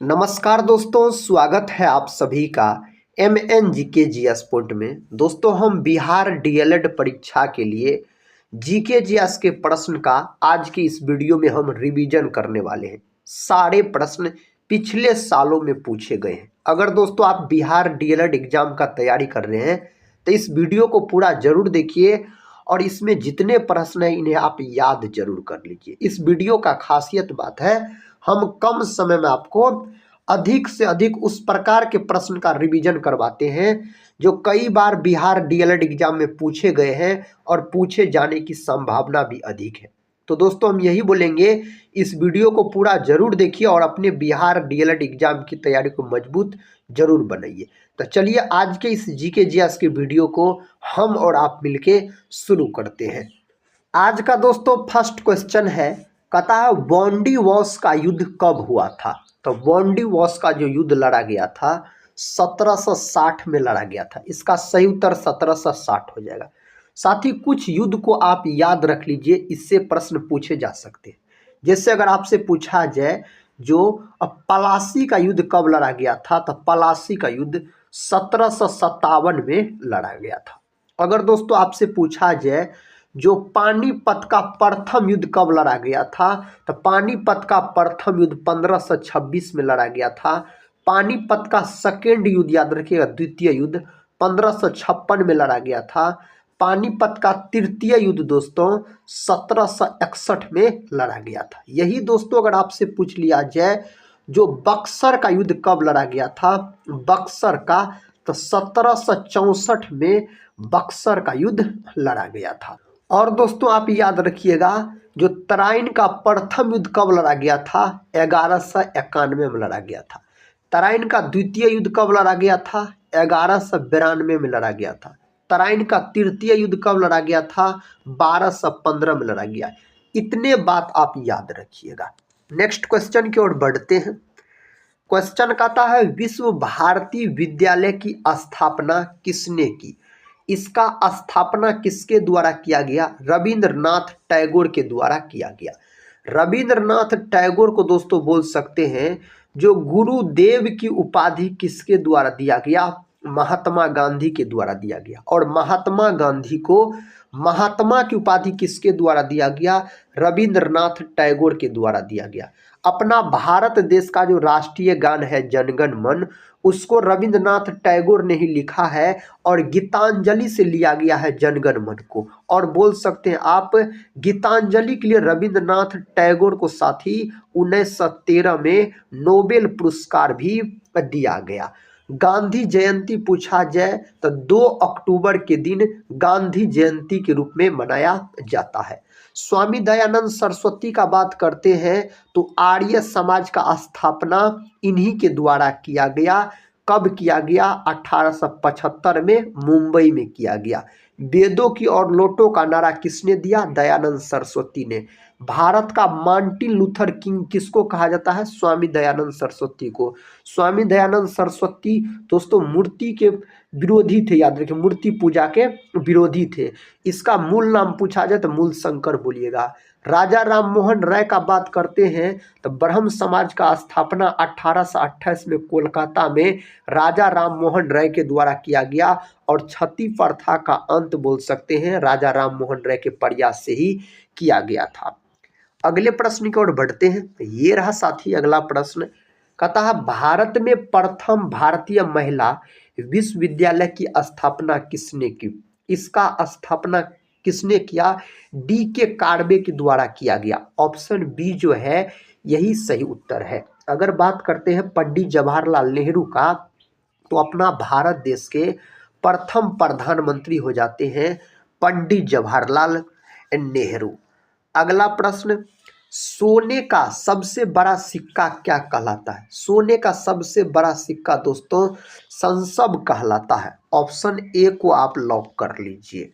नमस्कार दोस्तों, स्वागत है आप सभी का MNGK GS पॉइंट में। दोस्तों, हम बिहार DLED परीक्षा के लिए GK GS के प्रश्न का आज की इस वीडियो में हम रिवीजन करने वाले हैं। सारे प्रश्न पिछले सालों में पूछे गए हैं। अगर दोस्तों आप बिहार DLED एग्जाम का तैयारी कर रहे हैं तो इस वीडियो को पूरा जरूर देखिए और इसमें जितने प्रश्न हैं इन्हें आप याद जरूर कर लीजिए। इस वीडियो का खासियत बात है, हम कम समय में आपको अधिक से अधिक उस प्रकार के प्रश्न का रिवीजन करवाते हैं जो कई बार बिहार DLED एग्जाम में पूछे गए हैं और पूछे जाने की संभावना भी अधिक है। तो दोस्तों, हम यही बोलेंगे, इस वीडियो को पूरा जरूर देखिए और अपने बिहार DLED एग्जाम की तैयारी को मजबूत जरूर बनाइए। तो चलिए आज के इस GK GS के वीडियो को हम और आप मिलके शुरू करते हैं। आज का दोस्तों फर्स्ट क्वेश्चन है, कहता है वांडी वॉश का युद्ध कब हुआ था। तो वांडी वॉश का जो युद्ध लड़ा गया था 1760 में लड़ा गया था। इसका सही उत्तर 1760 हो जाएगा। साथ ही कुछ युद्ध को आप याद रख लीजिए, इससे प्रश्न पूछे जा सकते हैं। जैसे अगर आपसे पूछा जाए जो पलासी का युद्ध कब लड़ा गया था, तो पलासी का युद्ध 1757 में लड़ा गया था। अगर दोस्तों आपसे पूछा जाए जो पानीपत का प्रथम युद्ध कब लड़ा गया था, तो पानीपत का प्रथम युद्ध 1526 में लड़ा गया था। पानीपत का सेकेंड युद्ध याद रखिएगा, द्वितीय युद्ध 1556 में लड़ा गया था। पानीपत का तृतीय युद्ध दोस्तों 1761 में लड़ा गया था। यही दोस्तों अगर आपसे पूछ लिया जाए जो बक्सर का युद्ध कब लड़ा गया था, बक्सर का, तो 1764 में बक्सर का युद्ध लड़ा गया था। और दोस्तों आप याद रखिएगा जो तराइन का प्रथम युद्ध कब लड़ा गया था, 1191 में लड़ा गया था। तराइन का द्वितीय युद्ध कब लड़ा गया था, 1192 में लड़ा गया था। तराइन का तृतीय युद्ध कब लड़ा गया था, 1215 में लड़ा गया। इतने बात आप याद रखिएगा। नेक्स्ट क्वेश्चन की ओर बढ़ते हैं। क्वेश्चन कहता है विश्व भारती विद्यालय की स्थापना किसने की। इसका स्थापना किसके द्वारा किया गया, रविंद्रनाथ टैगोर के द्वारा किया गया। रविंद्रनाथ टैगोर को दोस्तों बोल सकते हैं जो गुरुदेव की उपाधि किसके द्वारा दिया गया, महात्मा गांधी के द्वारा दिया गया। और महात्मा गांधी को महात्मा की उपाधि किसके द्वारा दिया गया, रविंद्रनाथ टैगोर के द्वारा दिया गया। अपना भारत देश का जो राष्ट्रीय गान है जनगण मन, उसको रविंद्रनाथ टैगोर ने ही लिखा है और गीतांजलि से लिया गया है जनगण मन को। और बोल सकते हैं आप गीतांजलि के लिए रविंद्रनाथ टैगोर को साथ ही 1913 में नोबेल पुरस्कार भी दिया गया। गांधी जयंती पूछा जाए तो 2 अक्टूबर के दिन गांधी जयंती के रूप में मनाया जाता है। स्वामी दयानंद सरस्वती का बात करते हैं तो आर्य समाज का स्थापना इन्हीं के द्वारा किया गया। कब किया गया, 1875 में मुंबई में किया गया। वेदों की और लोटों का नारा किसने दिया, दयानंद सरस्वती ने। भारत का मार्टिन लूथर किंग किसको कहा जाता है, स्वामी दयानंद सरस्वती को। स्वामी दयानंद सरस्वती दोस्तों मूर्ति के विरोधी थे, याद रखिए, मूर्ति पूजा के विरोधी थे। इसका मूल नाम पूछा जाए तो मूल शंकर बोलिएगा। राजा राम मोहन राय का बात करते हैं तो ब्रह्म समाज का स्थापना 1828 में कोलकाता में राजा राम मोहन राय के द्वारा किया गया। और छती प्रथा का अंत बोल सकते हैं राजा राम मोहन राय के प्रयास से ही किया गया था। अगले प्रश्न की ओर बढ़ते हैं। ये रहा साथी अगला प्रश्न, कहता है भारत में प्रथम भारतीय महिला विश्वविद्यालय की स्थापना किसने की। इसका स्थापना किसने किया, DK कार्बे के द्वारा किया गया। ऑप्शन बी जो है यही सही उत्तर है। अगर बात करते हैं पंडित जवाहरलाल नेहरू का, तो अपना भारत देश के प्रथम प्रधानमंत्री हो जाते हैं पंडित जवाहरलाल नेहरू। अगला प्रश्न, सोने का सबसे बड़ा सिक्का क्या कहलाता है। सोने का सबसे बड़ा सिक्का दोस्तों संसव कहलाता है। ऑप्शन ए को आप लॉक कर लीजिए।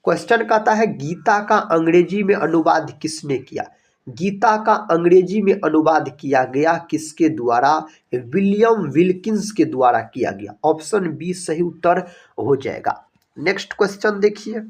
क्वेश्चन कहता है गीता का अंग्रेजी में अनुवाद किसने किया। गीता का अंग्रेजी में अनुवाद किया गया किसके द्वारा, विलियम विल्किंस के द्वारा किया गया। ऑप्शन बी सही उत्तर हो जाएगा। नेक्स्ट क्वेश्चन देखिए।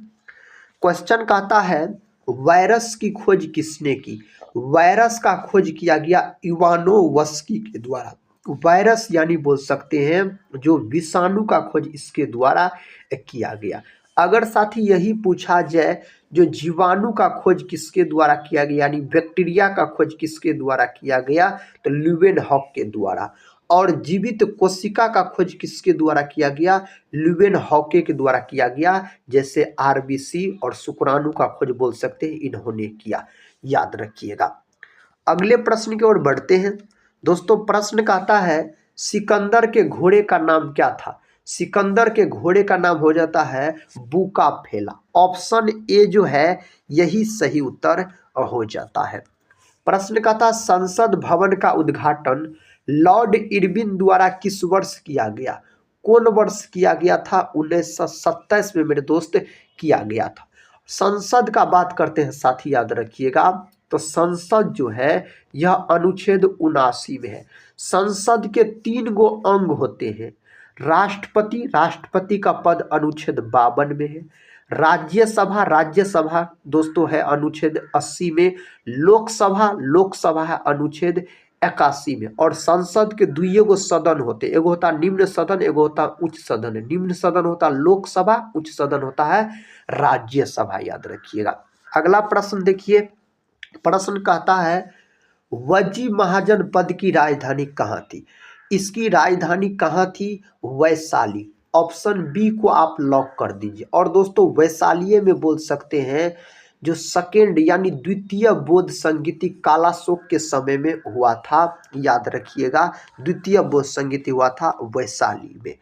क्वेश्चन कहता है वायरस की खोज किसने की। वायरस का खोज किया गया इवानोवस्की के द्वारा। वायरस यानी बोल सकते हैं जो विषाणु का खोज इसके द्वारा किया गया। अगर साथी यही पूछा जाए जो जीवाणु का खोज किसके द्वारा किया गया यानी बैक्टीरिया का खोज किसके द्वारा किया गया तो ल्यूवेनहॉक के द्वारा। और जीवित कोशिका का खोज किसके द्वारा किया गया ल्यूवेनहॉके के द्वारा किया गया। जैसे आरबीसी और शुक्राणु का खोज बोल सकते हैं इन्होंने किया, याद रखिएगा। अगले प्रश्न की ओर बढ़ते हैं दोस्तों। प्रश्न कहता है सिकंदर के घोड़े का नाम क्या था। सिकंदर के घोड़े का नाम हो जाता है बुकाफेला। ऑप्शन ए जो है यही सही उत्तर हो जाता है। प्रश्न कहता है संसद भवन का उद्घाटन लॉर्ड इरविन द्वारा किस वर्ष किया गया। कौन वर्ष किया गया था 1927 में मेरे दोस्त किया गया था। संसद का बात करते हैं साथी, याद रखिएगा। तो संसद जो है यह अनुच्छेद 79 में है। संसद के 3 गो अंग होते हैं। राष्ट्रपति, राष्ट्रपति का पद अनुच्छेद 52 में है। राज्यसभा, राज्यसभा दोस्तों है अनुच्छेद 80 में। लोकसभा, लोकसभा है अनुच्छेद 81 में। और संसद के दुइये गो सदन होते, एगो होता निम्न सदन, एगो होता उच्च सदन। निम्न सदन होता लोकसभा, उच्च सदन होता है राज्यसभा, याद रखिएगा। अगला प्रश्न देखिए। प्रश्न कहता है वजी महाजन पद की राजधानी कहाँ थी। इसकी राजधानी कहाँ थी वैशाली। ऑप्शन बी को आप लॉक कर दीजिए। और दोस्तों वैशाली में बोल सकते हैं जो सेकेंड यानी द्वितीय बौद्ध संगीति कालाशोक के समय में हुआ था, याद रखिएगा। द्वितीय बौद्ध संगीति हुआ था वैशाली में।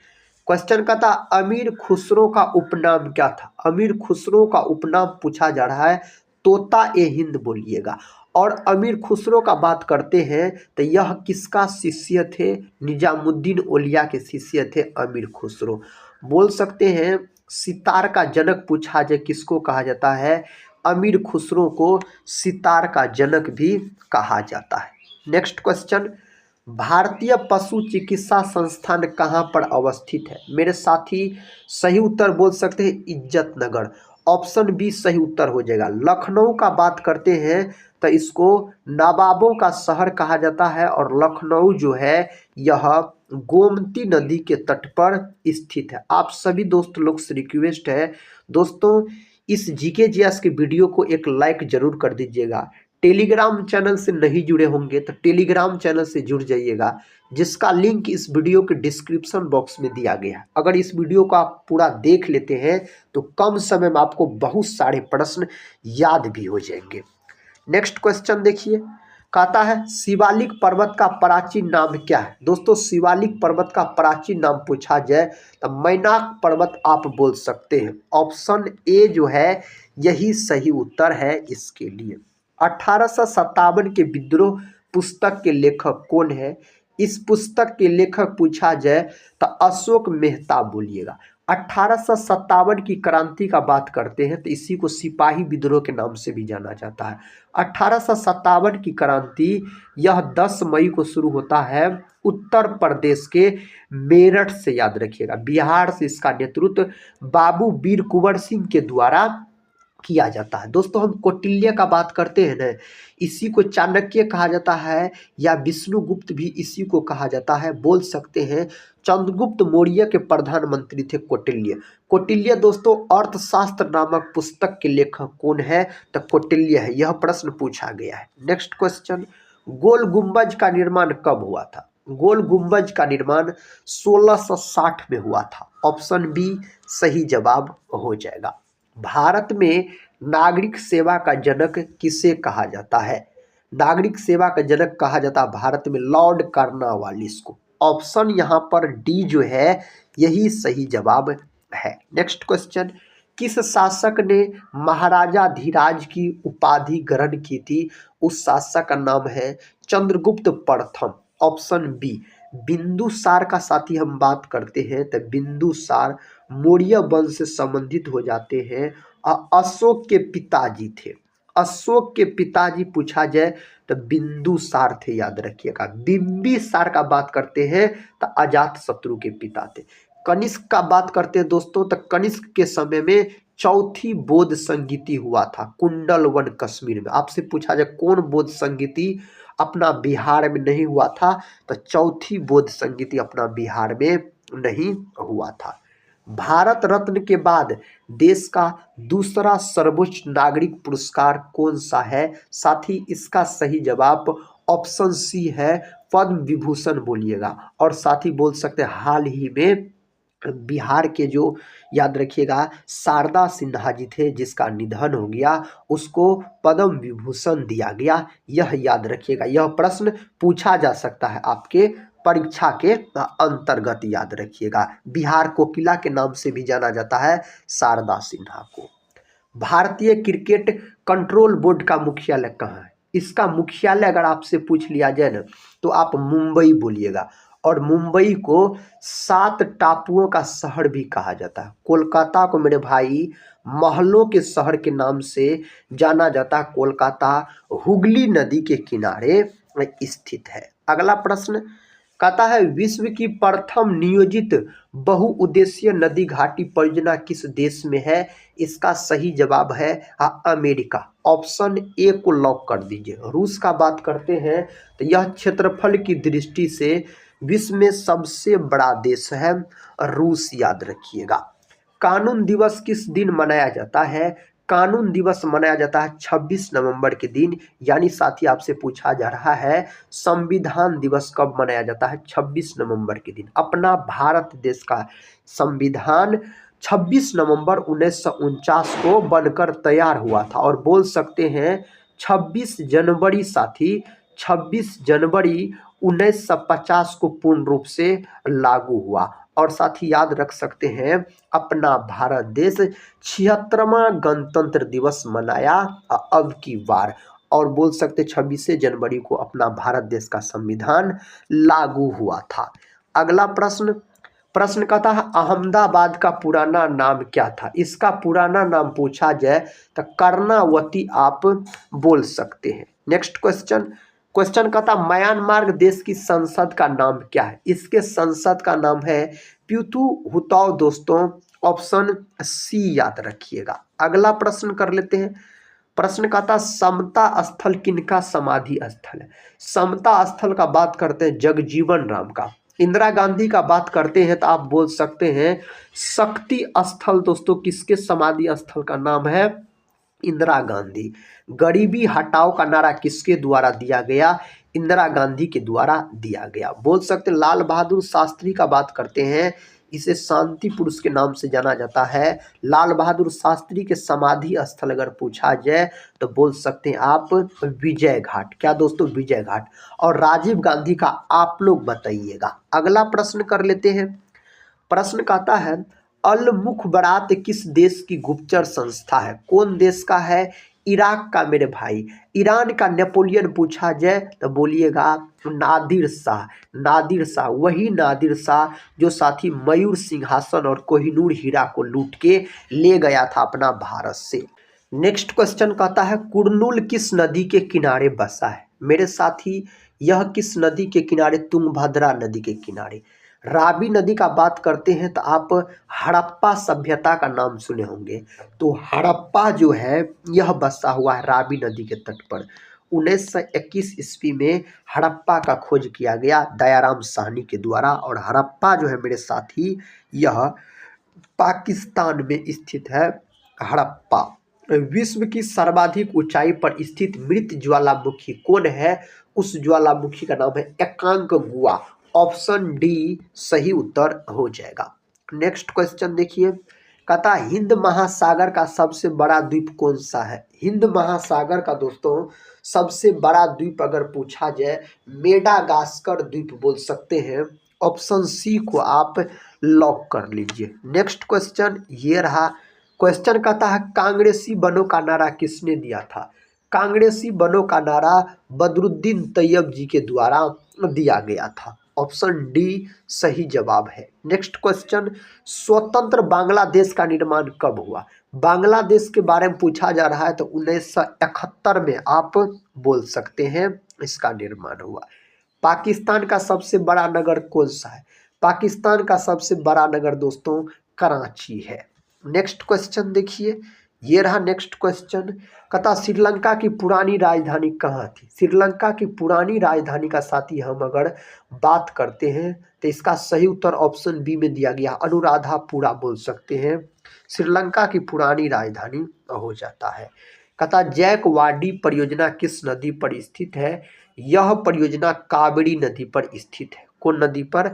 क्वेश्चन का था अमीर खुसरो का उपनाम क्या था। अमीर खुसरो का उपनाम पूछा जा रहा है तोता ए हिंद बोलिएगा। और अमीर खुसरो का बात करते हैं तो यह किसका शिष्य थे निजामुद्दीन औलिया के शिष्य थे अमीर खुसरो। बोल सकते हैं सितार का जनक पूछा जाए किसको कहा जाता है अमीर खुसरो को सितार का जनक भी कहा जाता है। नेक्स्ट क्वेश्चन भारतीय पशु चिकित्सा संस्थान कहाँ पर अवस्थित है। मेरे साथी सही उत्तर बोल सकते हैं इज्जत नगर। ऑप्शन बी सही उत्तर हो जाएगा। लखनऊ का बात करते हैं तो इसको नवाबों का शहर कहा जाता है। और लखनऊ जो है यह गोमती नदी के तट पर स्थित है। आप सभी दोस्त लोग से रिक्वेस्ट है दोस्तों इस जीके जीएस के वीडियो को एक लाइक जरूर कर दीजिएगा। टेलीग्राम चैनल से नहीं जुड़े होंगे तो टेलीग्राम चैनल से जुड़ जाइएगा, जिसका लिंक इस वीडियो के डिस्क्रिप्शन बॉक्स में दिया गया है। अगर इस वीडियो को आप पूरा देख लेते हैं तो कम समय में आपको बहुत सारे प्रश्न याद भी हो जाएंगे। नेक्स्ट क्वेश्चन देखिए। कहता है शिवालिक पर्वत का प्राचीन नाम क्या है। दोस्तों शिवालिक पर्वत का प्राचीन नाम पूछा जाए तो मैनाक पर्वत आप बोल सकते हैं। ऑप्शन ए जो है यही सही उत्तर है इसके लिए। 1857 के विद्रोह पुस्तक के लेखक कौन है। इस पुस्तक के लेखक पूछा जाए तो अशोक मेहता बोलिएगा। 1857 की क्रांति का बात करते हैं तो इसी को सिपाही विद्रोह के नाम से भी जाना जाता है। 1857 की क्रांति यह 10 मई को शुरू होता है उत्तर प्रदेश के मेरठ से, याद रखिएगा। बिहार से इसका नेतृत्व बाबू वीर कुंवर सिंह के द्वारा किया जाता है। दोस्तों हम कौटिल्य का बात करते हैं ना, इसी को चाणक्य कहा जाता है या विष्णुगुप्त भी इसी को कहा जाता है। बोल सकते हैं चंद्रगुप्त मौर्य के प्रधानमंत्री थे कौटिल्य। कौटिल्य दोस्तों अर्थशास्त्र नामक पुस्तक के लेखक कौन है तो कौटिल्य है। यह प्रश्न पूछा गया है। नेक्स्ट क्वेश्चन गोल गुंबज का निर्माण कब हुआ था। गोल गुंबज का निर्माण 1660 में हुआ था। ऑप्शन बी सही जवाब हो जाएगा। भारत में नागरिक सेवा का जनक किसे कहा जाता है। नागरिक सेवा का जनक कहा जाता है भारत में लॉर्ड कार्नवालिस को। ऑप्शन यहाँ पर डी जो है यही सही जवाब है। नेक्स्ट क्वेश्चन किस शासक ने महाराजा धीराज की उपाधि ग्रहण की थी। उस शासक का नाम है चंद्रगुप्त प्रथम। ऑप्शन बी बिंदुसार का साथी हम बात करते हैं तो बिंदुसार मौर्य वंश से संबंधित हो जाते हैं और अशोक के पिताजी थे। अशोक के पिताजी पूछा जाए तो बिंदुसार थे, याद रखिएगा। बिंबिसार का बात करते हैं तो अजात शत्रु के पिता थे। कनिष्क का बात करते हैं दोस्तों तो कनिष्क के समय में चौथी बौद्ध संगीति हुआ था कुंडल वन कश्मीर में। आपसे पूछा जाए कौन बौद्ध संगीति अपना बिहार में नहीं हुआ था, तो चौथी बौद्ध संगीति अपना बिहार में नहीं हुआ था। भारत रत्न के बाद देश का दूसरा सर्वोच्च नागरिक पुरस्कार कौन सा है? साथी इसका सही जवाब ऑप्शन सी है, पद्म विभूषण बोलिएगा। और साथ ही बोल सकते हैं हाल ही में बिहार के जो याद रखिएगा शारदा सिन्हा जी थे जिसका निधन हो गया, उसको पद्म विभूषण दिया गया, यह याद रखिएगा। यह प्रश्न पूछा जा सकता है आपके परीक्षा के अंतर्गत, याद रखिएगा। बिहार कोकिला के नाम से भी जाना जाता है शारदा सिन्हा को। भारतीय क्रिकेट कंट्रोल बोर्ड का मुख्यालय कहाँ है? इसका मुख्यालय अगर आपसे पूछ लिया जाए ना, तो आप मुंबई बोलिएगा। और मुंबई को 7 टापुओं का शहर भी कहा जाता है। कोलकाता को मेरे भाई महलों के शहर के नाम से जाना जाता है। कोलकाता हुगली नदी के किनारे स्थित है। अगला प्रश्न कहता है, विश्व की प्रथम नियोजित बहुउद्देशीय नदी घाटी परियोजना किस देश में है? इसका सही जवाब है अमेरिका। ऑप्शन ए को लॉक कर दीजिए। रूस का बात करते हैं तो यह क्षेत्रफल की दृष्टि से विश्व में सबसे बड़ा देश है रूस, याद रखिएगा। कानून दिवस किस दिन मनाया जाता है? कानून दिवस मनाया जाता है 26 नवंबर के दिन। यानी साथी आपसे पूछा जा रहा है संविधान दिवस कब मनाया जाता है? 26 नवंबर के दिन। अपना भारत देश का संविधान 26 नवंबर 1949 को बनकर तैयार हुआ था। और बोल सकते हैं 26 जनवरी साथी 26 जनवरी 1950 को पूर्ण रूप से लागू हुआ। और साथ ही याद रख सकते हैं अपना भारत देश 76वां गणतंत्र दिवस मनाया अब की बार। और बोल सकते 26 जनवरी को अपना भारत देश का संविधान लागू हुआ था। अगला प्रश्न कहता है, अहमदाबाद का पुराना नाम क्या था? इसका पुराना नाम पूछा जाए तो कर्णावती आप बोल सकते हैं। नेक्स्ट क्वेश्चन कहता, म्यांमार देश की संसद का नाम क्या है? इसके संसद का नाम है प्यूतू हुताओ दोस्तों, ऑप्शन सी याद रखिएगा। अगला प्रश्न कर लेते हैं। प्रश्न कहता, समता स्थल किनका समाधि स्थल है? समता स्थल का बात करते हैं जगजीवन राम का। इंदिरा गांधी का बात करते हैं तो आप बोल सकते हैं शक्ति स्थल दोस्तों, किसके समाधि स्थल का नाम है? इंदिरा गांधी। गरीबी हटाओ का नारा किसके द्वारा दिया गया? इंदिरा गांधी के द्वारा दिया गया। बोल सकते लाल बहादुर शास्त्री का बात करते हैं, इसे शांति पुरुष के नाम से जाना जाता है। लाल बहादुर शास्त्री के समाधि स्थल अगर पूछा जाए तो बोल सकते हैं आप विजय घाट। क्या दोस्तों? विजय घाट। और राजीव गांधी का आप लोग बताइएगा। अगला प्रश्न कर लेते हैं। प्रश्न कहता है, अल मुखबरात किस देश की गुप्तचर संस्था है? कौन देश का है? इराक का मेरे भाई। ईरान का नेपोलियन पूछा जाए तो बोलिएगा नादिर शाह। नादिर शाह, वही नादिर शाह जो साथी मयूर सिंहासन और कोहिनूर हीरा को लूट के ले गया था अपना भारत से। नेक्स्ट क्वेश्चन कहता है, कुरनूल किस नदी के किनारे बसा है? मेरे साथी यह किस नदी के किनारे? तुंगभद्रा नदी के किनारे। रावी नदी का बात करते हैं तो आप हड़प्पा सभ्यता का नाम सुने होंगे। तो हड़प्पा जो है यह बसा हुआ है रावी नदी के तट पर। 1921 ईस्वी में हड़प्पा का खोज किया गया दयाराम साहनी के द्वारा। और हड़प्पा जो है मेरे साथी यह पाकिस्तान में स्थित है हड़प्पा। विश्व की सर्वाधिक ऊंचाई पर स्थित मृत ज्वालामुखी कौन है? उस ज्वालामुखी का नाम है एकांकगुआ। ऑप्शन डी सही उत्तर हो जाएगा। नेक्स्ट क्वेश्चन देखिए, कहता हिंद महासागर का सबसे बड़ा द्वीप कौन सा है? हिंद महासागर का दोस्तों सबसे बड़ा द्वीप अगर पूछा जाए मेडागास्कर द्वीप बोल सकते हैं। ऑप्शन सी को आप लॉक कर लीजिए। नेक्स्ट क्वेश्चन ये रहा। क्वेश्चन कहता है, कांग्रेसी बनो का नारा किसने दिया था? कांग्रेसी बनो का नारा बदरुद्दीन तैयब जी के द्वारा दिया गया था। ऑप्शन डी सही जवाब है। नेक्स्ट क्वेश्चन, स्वतंत्र बांग्लादेश का निर्माण कब हुआ? बांग्लादेश के बारे में पूछा जा रहा है तो 1971 में आप बोल सकते हैं इसका निर्माण हुआ। पाकिस्तान का सबसे बड़ा नगर कौन सा है? पाकिस्तान का सबसे बड़ा नगर दोस्तों कराची है। नेक्स्ट क्वेश्चन देखिए, ये रहा नेक्स्ट क्वेश्चन। कहता श्रीलंका की पुरानी राजधानी कहाँ थी? श्रीलंका की पुरानी राजधानी का साथी हम अगर बात करते हैं तो इसका सही उत्तर ऑप्शन बी में दिया गया, अनुराधापुरा बोल सकते हैं। श्रीलंका की पुरानी राजधानी हो जाता है। कहता जैक वाडी परियोजना किस नदी पर स्थित है? यह परियोजना कावेरी नदी पर स्थित है। कौन नदी पर?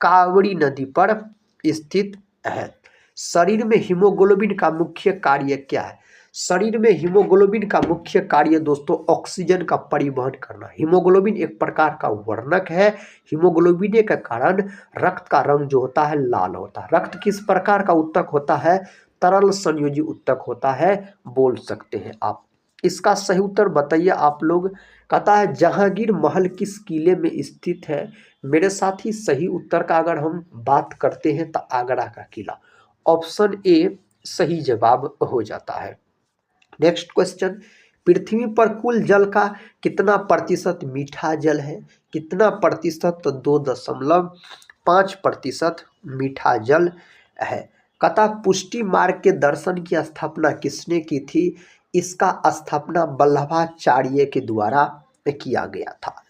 कावेरी नदी पर स्थित है। शरीर में हीमोग्लोबिन का मुख्य कार्य क्या है? शरीर में हीमोग्लोबिन का मुख्य कार्य दोस्तों ऑक्सीजन का परिवहन करना। हीमोग्लोबिन एक प्रकार का वर्णक है। हीमोग्लोबिन के कारण रक्त का रंग जो होता है लाल होता है। रक्त किस प्रकार का उत्तक होता है? तरल संयोजी उत्तक होता है बोल सकते हैं आप। इसका सही उत्तर बताइए आप लोग। कहता है जहांगीर महल किस किले में स्थित है? मेरे साथ ही सही उत्तर का अगर हम बात करते हैं तो आगरा का किला, ऑप्शन ए सही जवाब हो जाता है। Next question. पृथ्वी पर कुल जल का कितना प्रतिशत मीठा जल है? कितना प्रतिशत? तो 2.5% मीठा जल है। कहता पुष्टि मार्ग के दर्शन की स्थापना किसने की थी? इसका स्थापना वल्लभाचार्य के द्वारा किया गया था।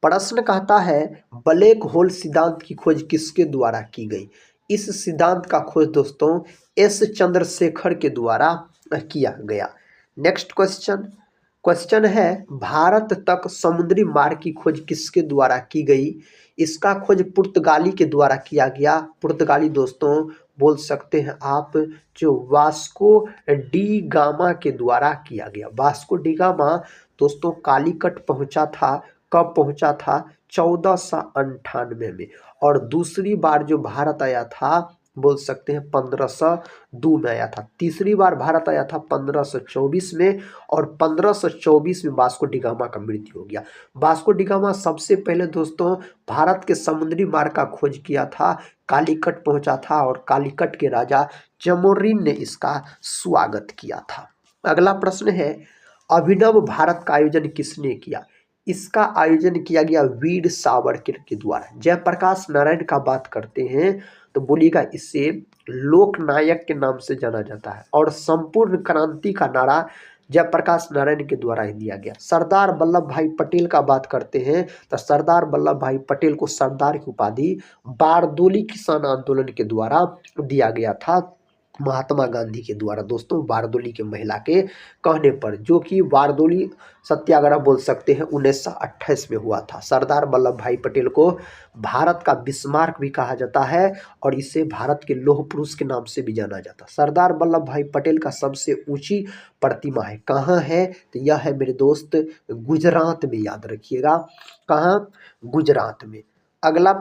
प्रश्न कहता है ब्लैक होल सिद्धांत की खोज किसके द्वारा की गई? इस सिद्धांत का खोज दोस्तों एस चंद्रशेखर के द्वारा किया गया। नेक्स्ट क्वेश्चन है भारत तक समुद्री मार्ग की खोज किसके द्वारा की गई? इसका खोज पुर्तगाली के द्वारा किया गया। पुर्तगाली दोस्तों बोल सकते हैं आप जो वास्को डी गामा के द्वारा किया गया। वास्को डी गामा दोस्तों कालीकट पहुंचा था। कब पहुंचा था? 1498 में। और दूसरी बार जो भारत आया था बोल सकते हैं 1502 में आया था। तीसरी बार भारत आया था 1524 में, और 1524 में वास्को डी गामा का मृत्यु हो गया। वास्को डी गामा सबसे पहले दोस्तों भारत के समुद्री मार्ग का खोज किया था, कालीकट पहुंचा था और कालीकट के राजा जमोरिन ने इसका स्वागत किया था। अगला प्रश्न है अभिनव भारत का आयोजन किसने किया? इसका आयोजन किया गया वीर सावरकर के द्वारा। जयप्रकाश नारायण का बात करते हैं तो बोलिएगा इसे लोकनायक के नाम से जाना जाता है, और संपूर्ण क्रांति का नारा जयप्रकाश नारायण के द्वारा ही दिया गया। सरदार वल्लभ भाई पटेल का बात करते हैं तो सरदार वल्लभ भाई पटेल को सरदार की उपाधि बारदोली किसान आंदोलन के द्वारा दिया गया था, महात्मा गांधी के द्वारा दोस्तों, बारदोली के महिला के कहने पर, जो कि बारदोली सत्याग्रह बोल सकते हैं 1928 में हुआ था। सरदार वल्लभ भाई पटेल को भारत का बिस्मार्क भी कहा जाता है और इसे भारत के लौह पुरुष के नाम से भी जाना जाता है। सरदार वल्लभ भाई पटेल का सबसे ऊंची प्रतिमा है, कहाँ है? तो यह है मेरे दोस्त गुजरात में, याद रखिएगा। कहाँ? गुजरात में। अगला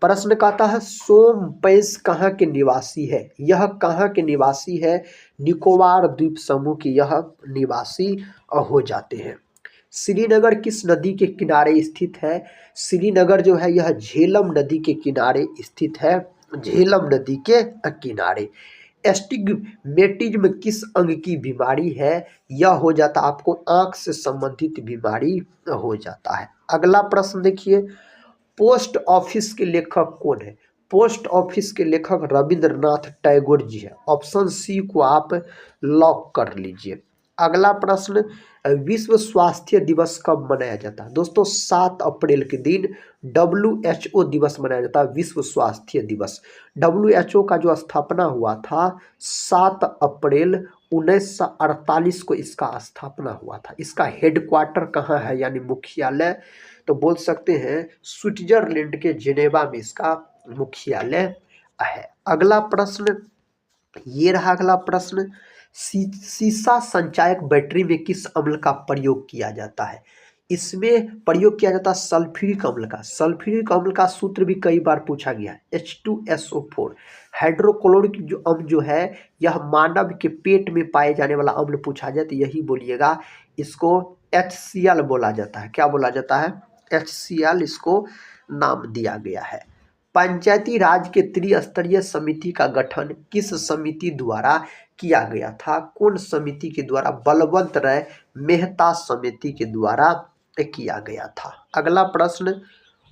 प्रश्न कहता है सोमपैस कहाँ के निवासी है? यह कहाँ के निवासी है? निकोबार द्वीप समूह के यह निवासी हो जाते हैं। श्रीनगर किस नदी के किनारे स्थित है? श्रीनगर जो है यह झेलम नदी के किनारे स्थित है, झेलम नदी के किनारे। एस्टिग्मेटिज्म किस अंग की बीमारी है? यह हो जाता आपको आंख से संबंधित बीमारी हो जाता है। अगला प्रश्न देखिए पोस्ट ऑफिस के लेखक कौन है? पोस्ट ऑफिस के लेखक रविंद्रनाथ टैगोर जी है। ऑप्शन सी को आप लॉक कर लीजिए। अगला प्रश्न विश्व स्वास्थ्य दिवस कब मनाया जाता है? दोस्तों 7 अप्रैल के दिन WHO दिवस मनाया जाता है, विश्व स्वास्थ्य दिवस। WHO का जो स्थापना हुआ था 7 अप्रैल 1948 को इसका स्थापना हुआ था। इसका हेडक्वार्टर कहाँ है यानी मुख्यालय? तो बोल सकते हैं स्विट्जरलैंड के जेनेवा में इसका मुख्यालय है। अगला प्रश्न ये रहा। अगला प्रश्न सीसा संचायक बैटरी में किस अम्ल का प्रयोग किया जाता है? इसमें प्रयोग किया जाता है सल्फ्यूरिक अम्ल का। सल्फ्यूरिक अम्ल का सूत्र भी कई बार पूछा गया है, H2SO4। हाइड्रोक्लोरिक जो अम्ल जो है यह मानव के पेट में पाए जाने वाला अम्ल पूछा जाए तो यही बोलिएगा, इसको HCl बोला जाता है। क्या बोला जाता है? HCl इसको नाम दिया गया है। पंचायती राज के त्रिस्तरीय समिति का गठन किस समिति द्वारा किया गया था? कौन समिति के द्वारा? बलवंत राय मेहता समिति के द्वारा किया गया था। अगला प्रश्न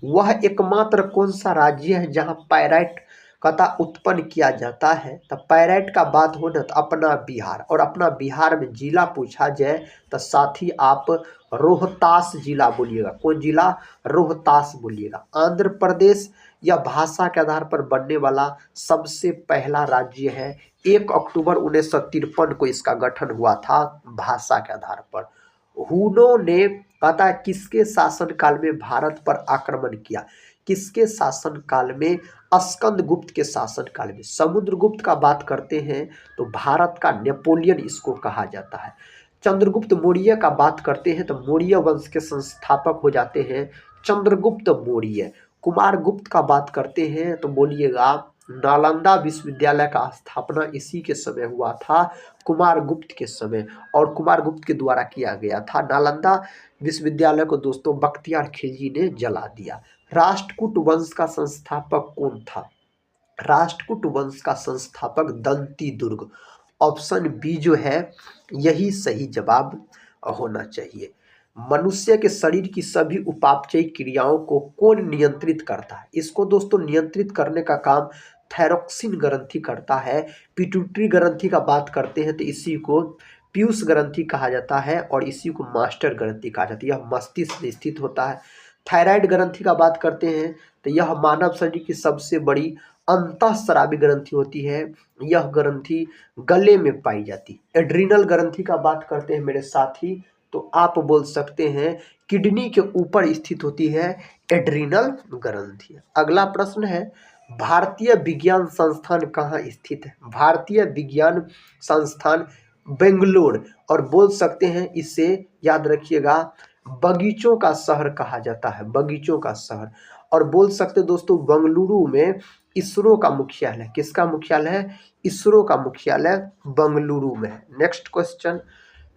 वह एकमात्र कौन सा राज्य है जहां पायराइट कथा उत्पन्न किया जाता है। तो पैरेट का बात हो ना तो अपना बिहार, और अपना बिहार में जिला पूछा जाए तो साथ ही आप रोहतास जिला बोलिएगा। कौन जिला? रोहतास बोलिएगा। आंध्र प्रदेश यह भाषा के आधार पर बनने वाला सबसे पहला राज्य है। 1 अक्टूबर 1953 को इसका गठन हुआ था भाषा के आधार पर। हुनों ने पता किसके शासनकाल में भारत पर आक्रमण किया? किसके शासनकाल में? स्कंदगुप्त के शासनकाल में। समुद्रगुप्त का बात करते हैं तो भारत का नेपोलियन इसको कहा जाता है। चंद्रगुप्त मौर्य का बात करते हैं तो मौर्य वंश के संस्थापक हो जाते हैं चंद्रगुप्त मौर्य। कुमारगुप्त का बात करते हैं तो बोलिएगा नालंदा विश्वविद्यालय का स्थापना इसी के समय हुआ था, कुमारगुप्त के समय, और कुमारगुप्त के द्वारा किया गया था। नालंदा विश्वविद्यालय को दोस्तों बख्तियार खिलजी ने जला दिया। राष्ट्रकूट वंश का संस्थापक कौन था? राष्ट्रकूट वंश का संस्थापक दंती दुर्ग। ऑप्शन बी जो है यही सही जवाब होना चाहिए। मनुष्य के शरीर की सभी उपापचयी क्रियाओं को कौन नियंत्रित करता है? इसको दोस्तों नियंत्रित करने का काम थायरॉक्सिन ग्रंथि करता है। पिट्यूटरी ग्रंथि का बात करते हैं तो इसी को पीयूष ग्रंथि कहा जाता है और इसी को मास्टर ग्रंथि कहा जाता है। यह मस्तिष्क में स्थित होता है। थायराइड ग्रंथि का बात करते हैं तो यह मानव शरीर की सबसे बड़ी अंतःस्रावी ग्रंथि होती है। यह ग्रंथि गले में पाई जाती है। एड्रिनल ग्रंथि का बात करते हैं मेरे साथी तो आप बोल सकते हैं किडनी के ऊपर स्थित होती है एड्रिनल ग्रंथि। अगला प्रश्न है भारतीय विज्ञान संस्थान कहाँ स्थित है? भारतीय विज्ञान संस्थान बेंगलोर, और बोल सकते हैं इसे याद रखिएगा बगीचों का शहर कहा जाता है, बगीचों का शहर। और बोल सकते दोस्तों बेंगलुरु में इसरो का मुख्यालय, किसका मुख्यालय है? इसरो का मुख्यालय बेंगलुरु में है। नेक्स्ट क्वेश्चन,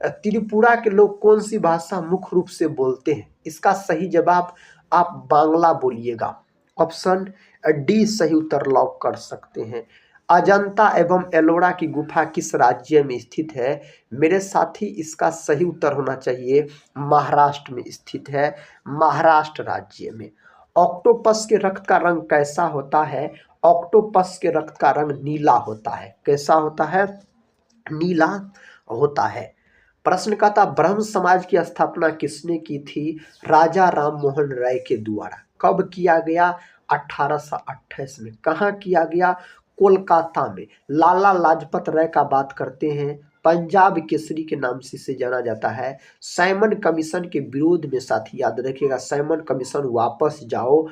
त्रिपुरा के लोग कौन सी भाषा मुख्य रूप से बोलते हैं? इसका सही जवाब आप बांग्ला बोलिएगा। ऑप्शन डी सही उत्तर लॉक कर सकते हैं। अजंता एवं एलोरा की गुफा किस राज्य में स्थित है? मेरे साथी इसका सही उत्तर होना चाहिए महाराष्ट्र में स्थित है, महाराष्ट्र राज्य में। ऑक्टोपस के रक्त का रंग कैसा होता है? ऑक्टोपस के रक्त का रंग नीला होता है। कैसा होता है? नीला होता है। प्रश्न का था ब्रह्म समाज की स्थापना किसने की थी? राजा राम मोहन राय के द्वारा। कब किया गया? 1828 में। कहाँ किया गया? कोलकाता में। लाला लाजपत राय का बात करते हैं, पंजाब केसरी के नाम से इसे जाना जाता है। साइमन कमीशन के विरोध में साथी याद रखिएगा, साइमन कमीशन वापस जाओ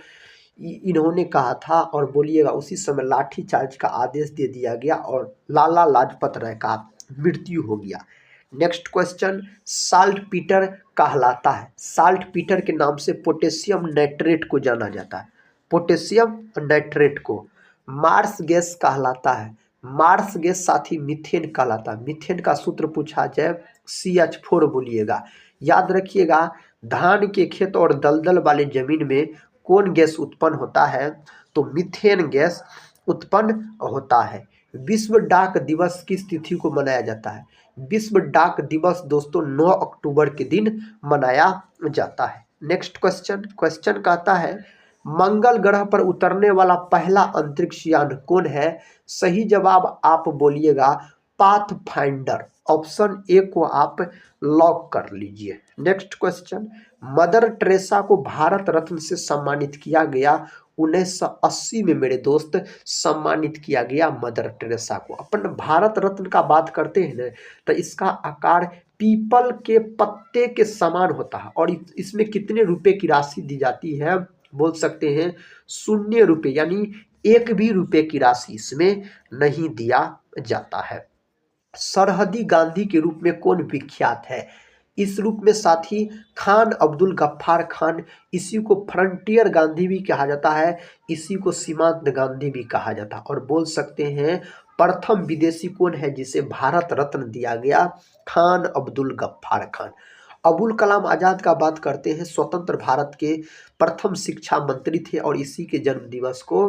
इन्होंने कहा था, और बोलिएगा उसी समय लाठीचार्ज का आदेश दे दिया गया और लाला लाजपत राय का मृत्यु हो गया। नेक्स्ट क्वेश्चन, साल्ट पीटर कहलाता है। साल्ट पीटर के नाम से पोटेशियम नाइट्रेट को जाना जाता है, पोटेशियम नाइट्रेट को। मार्स गैस कहलाता है। मार्स गैस साथी मीथेन कहलाता है। मीथेन का सूत्र पूछा जाए CH4 बोलिएगा। याद रखिएगा धान के खेत और दलदल वाले जमीन में कौन गैस उत्पन्न होता है? तो मीथेन गैस उत्पन्न होता है। विश्व डाक दिवस किस तिथि को मनाया जाता है? विश्व डाक दिवस दोस्तों 9 अक्टूबर के दिन मनाया जाता है। नेक्स्ट क्वेश्चन कहता है मंगल ग्रह पर उतरने वाला पहला अंतरिक्ष यान कौन है? सही जवाब आप बोलिएगा पाथफाइंडर। ऑप्शन ए को आप लॉक कर लीजिए। नेक्स्ट क्वेश्चन, मदर टेरेसा को भारत रत्न से सम्मानित किया गया 1980 में मेरे दोस्त सम्मानित किया गया मदर टेरेसा को। अपन भारत रत्न का बात करते हैं ना तो इसका आकार पीपल के पत्ते के समान होता है और इसमें कितने रुपए की राशि दी जाती है? बोल सकते हैं 0 रुपये, यानी 1 भी रुपये की राशि इसमें नहीं दिया जाता है। सरहदी गांधी के रूप में कौन विख्यात है? इस रूप में साथी खान अब्दुल गफ्फार खान, इसी को फ्रंटियर गांधी भी कहा जाता है, इसी को सीमांत गांधी भी कहा जाता है। और बोल सकते हैं प्रथम विदेशी कौन है जिसे भारत रत्न दिया गया? खान अब्दुल गफ्फार खान। अबुल कलाम आज़ाद का बात करते हैं, स्वतंत्र भारत के प्रथम शिक्षा मंत्री थे और इसी के जन्म दिवस को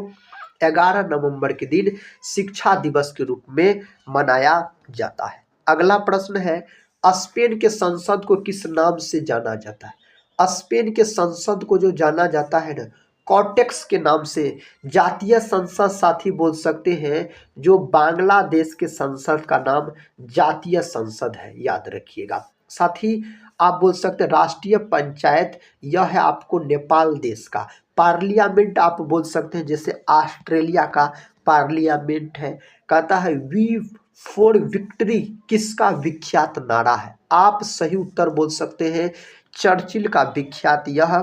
11 नवंबर के दिन शिक्षा दिवस के रूप में मनाया जाता है। अगला प्रश्न है स्पेन के संसद को किस नाम से जाना जाता है? स्पेन के संसद को जो जाना जाता है ना कॉटेक्स के नाम से जातीय संसद साथी बोल सकते हैं। जो बांग्लादेश के संसद का नाम जातीय संसद है, याद रखिएगा। साथ ही आप बोल सकते हैं राष्ट्रीय पंचायत, यह है आपको नेपाल देश का। पार्लियामेंट आप बोल सकते हैं जैसे ऑस्ट्रेलिया का पार्लियामेंट है। कहता है वी फॉर विक्ट्री किसका विख्यात नारा है? आप सही उत्तर बोल सकते हैं चर्चिल का विख्यात यह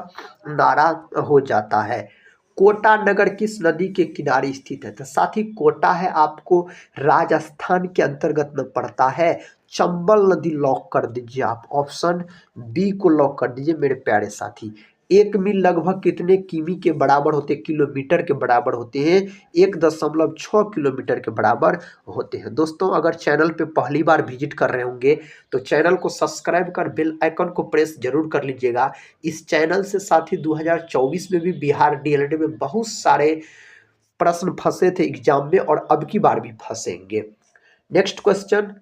नारा हो जाता है। कोटा नगर किस नदी के किनारे स्थित है? तो साथ ही कोटा है आपको राजस्थान के अंतर्गत में पड़ता है। चंबल नदी लॉक कर दीजिए आप, ऑप्शन बी को लॉक कर दीजिए मेरे प्यारे साथी। 1 मील लगभग कितने किमी के बराबर होते हैं? किलोमीटर के बराबर होते हैं। 1.6 किलोमीटर के बराबर होते हैं। दोस्तों अगर चैनल पे पहली बार विजिट कर रहे होंगे तो चैनल को सब्सक्राइब कर बेल आइकन को प्रेस जरूर कर लीजिएगा। इस चैनल से साथ ही 2024 में भी बिहार डीएलएड में बहुत सारे प्रश्न फंसे थे एग्जाम में और अब की बार भी फंसेंगे। नेक्स्ट क्वेश्चन,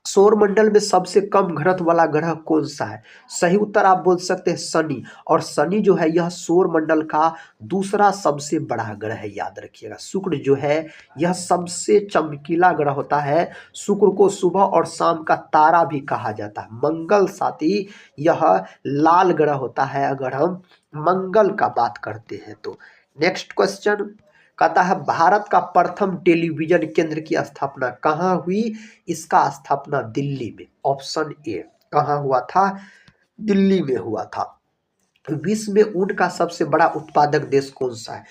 सौरमंडल में सबसे कम घनत्व वाला ग्रह कौन सा है? सही उत्तर आप बोल सकते हैं शनि। और शनि जो है यह सौरमंडल का दूसरा सबसे बड़ा ग्रह है, याद रखिएगा। शुक्र जो है यह सबसे चमकीला ग्रह होता है। शुक्र को सुबह और शाम का तारा भी कहा जाता है। मंगल साथी यह लाल ग्रह होता है अगर हम मंगल का बात करते हैं तो। नेक्स्ट क्वेश्चन कहता है भारत का प्रथम टेलीविजन केंद्र की स्थापना कहाँ हुई? इसका स्थापना दिल्ली में, ऑप्शन ए। कहाँ हुआ था? दिल्ली में हुआ था। विश्व में ऊन का सबसे बड़ा उत्पादक देश कौन सा है?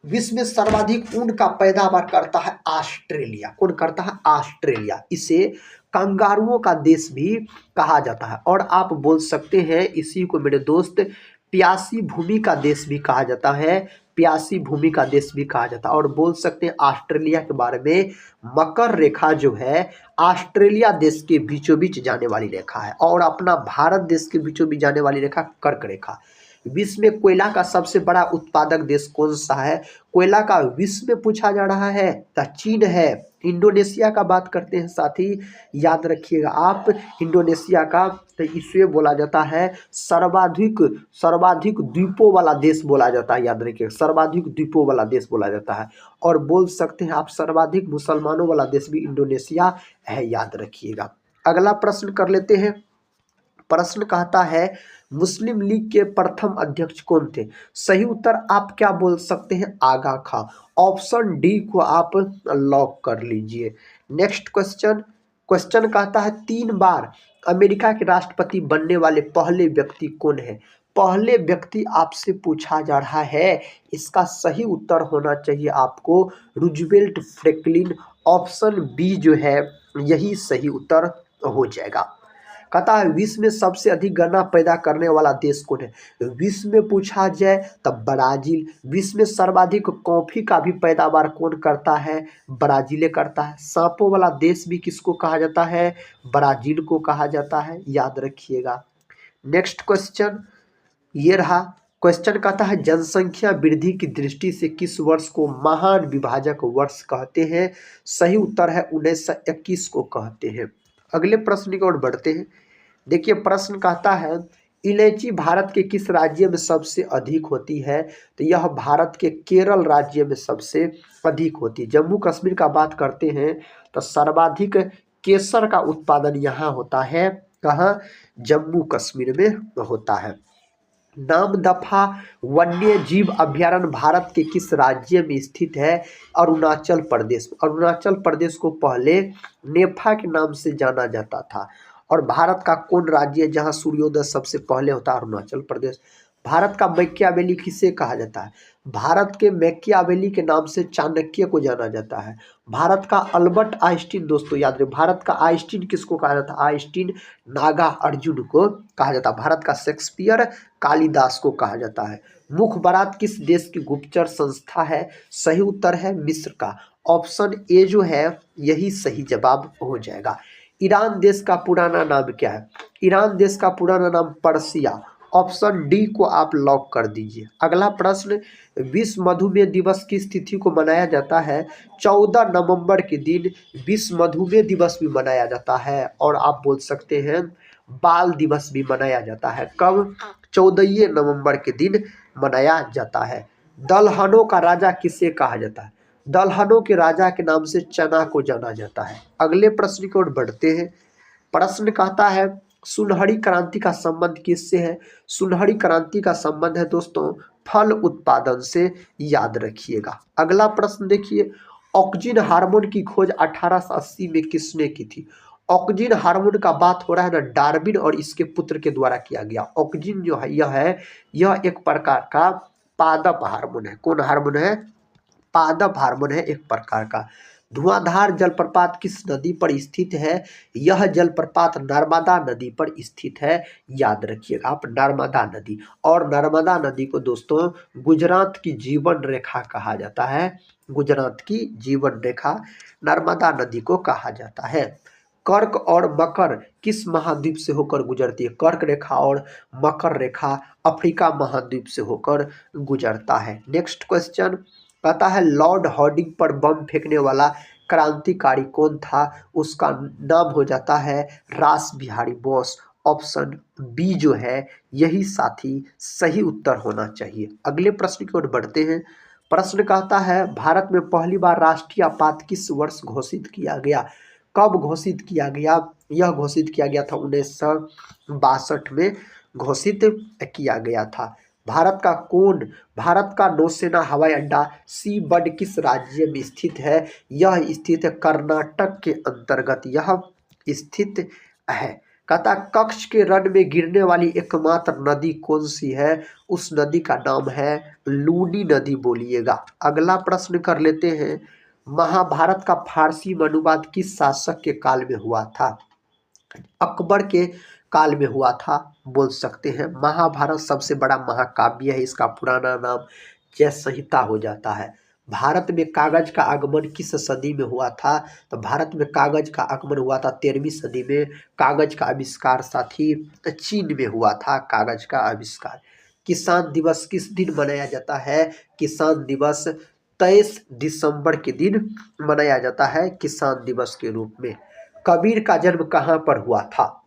विश्व में सर्वाधिक ऊन का पैदावार करता है ऑस्ट्रेलिया। कौन करता है? ऑस्ट्रेलिया। इसे कंगारुओं का देश भी कहा जाता है। और आप बोल सकते हैं इसी को मेरे दोस्त प्यासी भूमि का देश भी कहा जाता है। प्यासी भूमि का देश भी कहा जाता है। और बोल सकते हैं ऑस्ट्रेलिया के बारे में मकर रेखा जो है ऑस्ट्रेलिया देश के बीचों बीच जाने वाली रेखा है। और अपना भारत देश के बीचों बीच जाने वाली रेखा कर्क रेखा। विश्व में कोयला का सबसे बड़ा उत्पादक देश कौन सा है? कोयला का विश्व में पूछा जा रहा है तो चीन है। इंडोनेशिया का बात करते हैं साथी, याद रखिएगा आप इंडोनेशिया का। तो इसे बोला जाता है सर्वाधिक द्वीपों वाला देश बोला जाता है, याद रखिएगा। सर्वाधिक द्वीपों वाला देश बोला जाता है। और बोल सकते हैं आप सर्वाधिक मुसलमानों वाला देश भी इंडोनेशिया है, याद रखिएगा। अगला प्रश्न कर लेते हैं। प्रश्न कहता है मुस्लिम लीग के प्रथम अध्यक्ष कौन थे? सही उत्तर आप क्या बोल सकते हैं? आगा खां। ऑप्शन डी को आप लॉक कर लीजिए। नेक्स्ट क्वेश्चन कहता है 3 बार अमेरिका के राष्ट्रपति बनने वाले पहले व्यक्ति कौन है? पहले व्यक्ति आपसे पूछा जा रहा है। इसका सही उत्तर होना चाहिए आपको रूजवेल्ट फ्रैंकलिन। ऑप्शन बी जो है यही सही उत्तर हो जाएगा। कहता है विश्व में सबसे अधिक गन्ना पैदा करने वाला देश कौन है? विश्व में पूछा जाए तब ब्राजील। विश्व में सर्वाधिक कॉफी का भी पैदावार कौन करता है? ब्राजील करता है। सांपों वाला देश भी किसको कहा जाता है? ब्राजील को कहा जाता है, याद रखिएगा। नेक्स्ट क्वेश्चन ये रहा। क्वेश्चन कहता है जनसंख्या वृद्धि की दृष्टि से किस वर्ष को महान विभाजक वर्ष कहते हैं? सही उत्तर है 1921 को कहते हैं। अगले प्रश्न की ओर बढ़ते हैं। देखिए प्रश्न कहता है इलायची भारत के किस राज्य में सबसे अधिक होती है? तो यह भारत के केरल राज्य में सबसे अधिक होती है। जम्मू कश्मीर का बात करते हैं तो सर्वाधिक केसर का उत्पादन यहाँ होता है। कहाँ? जम्मू कश्मीर में होता है। नामदफा वन्य जीव अभयारण्य भारत के किस राज्य में स्थित है? अरुणाचल प्रदेश। अरुणाचल प्रदेश को पहले नेफा के नाम से जाना जाता था। और भारत का कौन राज्य है जहां सूर्योदय सबसे पहले होता है? अरुणाचल प्रदेश। भारत का मैकियावेली किसे कहा जाता है? भारत के मैकियावेली के नाम से चाणक्य को जाना जाता है। भारत का अल्बर्ट आइंस्टीन, दोस्तों याद रहे, भारत का आइंस्टीन किसको कहा जाता है? आइंस्टीन नागा अर्जुन को कहा जाता है। भारत का शेक्सपियर कालिदास को कहा जाता है। मुखबरात किस देश की गुप्तचर संस्था है? सही उत्तर है मिस्र का। ऑप्शन ए जो है यही सही जवाब हो जाएगा। ईरान देश का पुराना नाम क्या है? ईरान देश का पुराना नाम पर्सिया। ऑप्शन डी को आप लॉक कर दीजिए। अगला प्रश्न विश्व मधुमेह दिवस किस तिथि को मनाया जाता है? 14 नवंबर के दिन विश्व मधुमेह दिवस भी मनाया जाता है। और आप बोल सकते हैं बाल दिवस भी मनाया जाता है। कब? 14 नवंबर के दिन मनाया जाता है। दलहनों का राजा किसे कहा जाता है? दलहनों के राजा के नाम से चना को जाना जाता है। अगले प्रश्न की ओर बढ़ते हैं। प्रश्न कहता है सुनहरी क्रांति का संबंध किससे है? सुनहरी क्रांति का संबंध है दोस्तों फल उत्पादन से, याद रखिएगा। अगला प्रश्न देखिए, ऑक्जिन हार्मोन की खोज 1880 में किसने की थी? ऑक्जिन हार्मोन का बात हो रहा है ना, डार्विन और इसके पुत्र के द्वारा किया गया। ऑक्जिन जो है यह एक प्रकार का पादप हार्मोन है। कौन हार्मोन है? पादप हार्मोन है एक प्रकार का। धुआंधार जलप्रपात किस नदी पर स्थित है? यह जलप्रपात नर्मदा नदी पर स्थित है, याद रखिएगा आप, नर्मदा नदी। और नर्मदा नदी को दोस्तों गुजरात की जीवन रेखा कहा जाता है। गुजरात की जीवन रेखा नर्मदा नदी को कहा जाता है। कर्क और मकर किस महाद्वीप से होकर गुजरती है? कर्क रेखा और मकर रेखा अफ्रीका महाद्वीप से होकर गुजरता है। नेक्स्ट क्वेश्चन कहता है लॉर्ड हार्डिंग पर बम फेंकने वाला क्रांतिकारी कौन था? उसका नाम हो जाता है रास बिहारी बोस। ऑप्शन बी जो है यही साथी सही उत्तर होना चाहिए। अगले प्रश्न की ओर बढ़ते हैं। प्रश्न कहता है भारत में पहली बार राष्ट्रीय आपात किस वर्ष घोषित किया गया? कब घोषित किया गया? यह घोषित किया गया था 1962 में घोषित किया गया था। भारत का नौसेना हवाई अड्डा सी बड किस राज्य में स्थित है? यह स्थित है कर्नाटक के अंतर्गत, यह स्थित है। कहता कक्ष के रण में गिरने वाली एकमात्र नदी कौन सी है? उस नदी का नाम है लूनी नदी, बोलिएगा। अगला प्रश्न कर लेते हैं। महाभारत का फारसी में अनुवाद किस शासक के काल में हुआ था? अकबर के काल में हुआ था, बोल सकते हैं। महाभारत सबसे बड़ा महाकाव्य है, इसका पुराना नाम जय संहिता हो जाता है। भारत में कागज का आगमन किस सदी में हुआ था? तो भारत में कागज का आगमन हुआ था 13वीं सदी में। कागज का आविष्कार साथी चीन में हुआ था, कागज का आविष्कार। किसान दिवस किस दिन मनाया जाता है? किसान दिवस 23 दिसंबर के दिन मनाया जाता है, किसान दिवस के रूप में। कबीर का जन्म कहाँ पर हुआ था?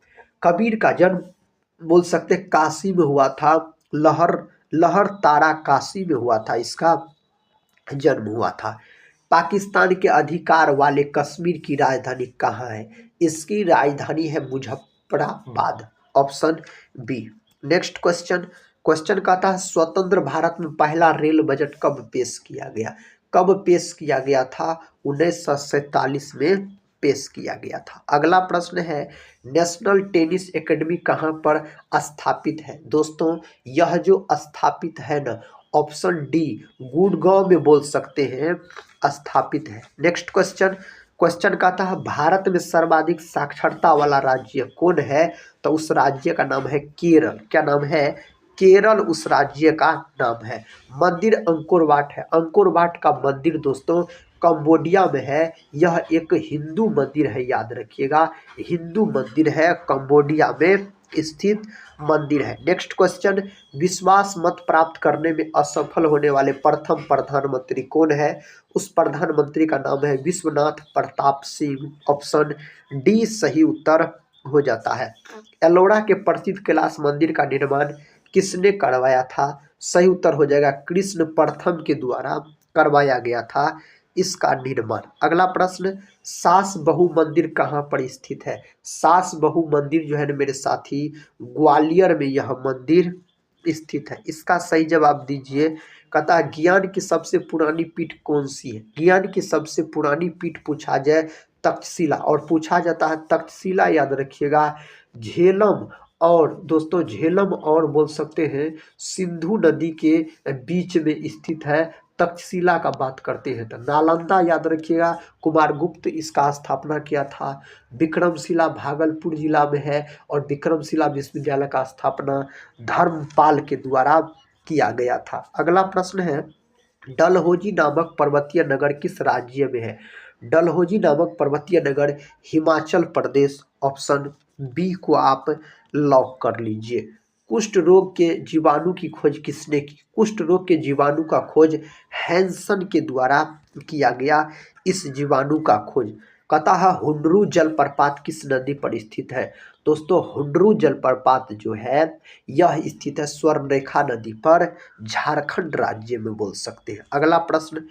कबीर का जन्म बोल सकते काशी में हुआ था। लहर तारा काशी में हुआ था, इसका जन्म हुआ था। पाकिस्तान के अधिकार वाले कश्मीर की राजधानी कहाँ है? इसकी राजधानी है Muzaffarabad. Option B. Next question कहता है स्वतंत्र भारत में पहला रेल बजट कब पेश किया गया? कब पेश किया गया था? 1947 में पेश किया गया था। अगला प्रश्न है नेशनल टेनिस एकेडमी कहाँ पर स्थापित है? दोस्तों यह जो स्थापित है ना, ऑप्शन डी गुड़गांव में बोल सकते हैं स्थापित है। नेक्स्ट क्वेश्चन कहता है भारत में सर्वाधिक साक्षरता वाला राज्य कौन है? तो उस राज्य का नाम है केरल। क्या नाम है? केरल उस राज्य का नाम है। मंदिर अंकोर वाट है। अंकोर वाट का मंदिर दोस्तों कंबोडिया में है। यह एक हिंदू मंदिर है, याद रखिएगा, हिंदू मंदिर है, कंबोडिया में स्थित मंदिर है। नेक्स्ट क्वेश्चन विश्वास मत प्राप्त करने में असफल होने वाले प्रथम प्रधानमंत्री कौन है? उस प्रधानमंत्री का नाम है विश्वनाथ प्रताप सिंह। ऑप्शन डी सही उत्तर हो जाता है। एलोरा के प्रसिद्ध कैलाश मंदिर का निर्माण किसने करवाया था? सही उत्तर हो जाएगा कृष्ण प्रथम के द्वारा करवाया गया था इसका निर्माण। अगला प्रश्न सास बहु मंदिर कहाँ पर स्थित है? सास बहु मंदिर जो है ना मेरे साथी ग्वालियर में यह मंदिर स्थित है। इसका सही जवाब दीजिए। कहता है ज्ञान की सबसे पुरानी पीठ कौन सी है? ज्ञान की सबसे पुरानी पीठ पूछा जाए तक्षशिला, और पूछा जाता है तक्षशिला, याद रखिएगा झेलम और दोस्तों झेलम और बोल सकते हैं सिंधु नदी के बीच में स्थित है। तक्षशिला का बात करते हैं तो नालंदा याद रखिएगा, कुमारगुप्त इसका स्थापना किया था। विक्रमशिला भागलपुर जिला में है और विक्रमशिला विश्वविद्यालय का स्थापना धर्मपाल के द्वारा किया गया था। अगला प्रश्न है डलहौजी नामक पर्वतीय नगर किस राज्य में है? डलहौजी नामक पर्वतीय नगर हिमाचल प्रदेश। ऑप्शन बी को आप लॉक कर लीजिए। कुष्ठ रोग के जीवाणु की खोज किसने की? कुष्ठ रोग के जीवाणु का खोज हैंसन के द्वारा किया गया। इस जीवाणु का खोज कहता है हुंडरू जलप्रपात किस नदी पर स्थित है? दोस्तों हुंडरू जलप्रपात जो है यह स्थित है स्वर्णरेखा नदी पर, झारखंड राज्य में बोल सकते हैं। अगला प्रश्न,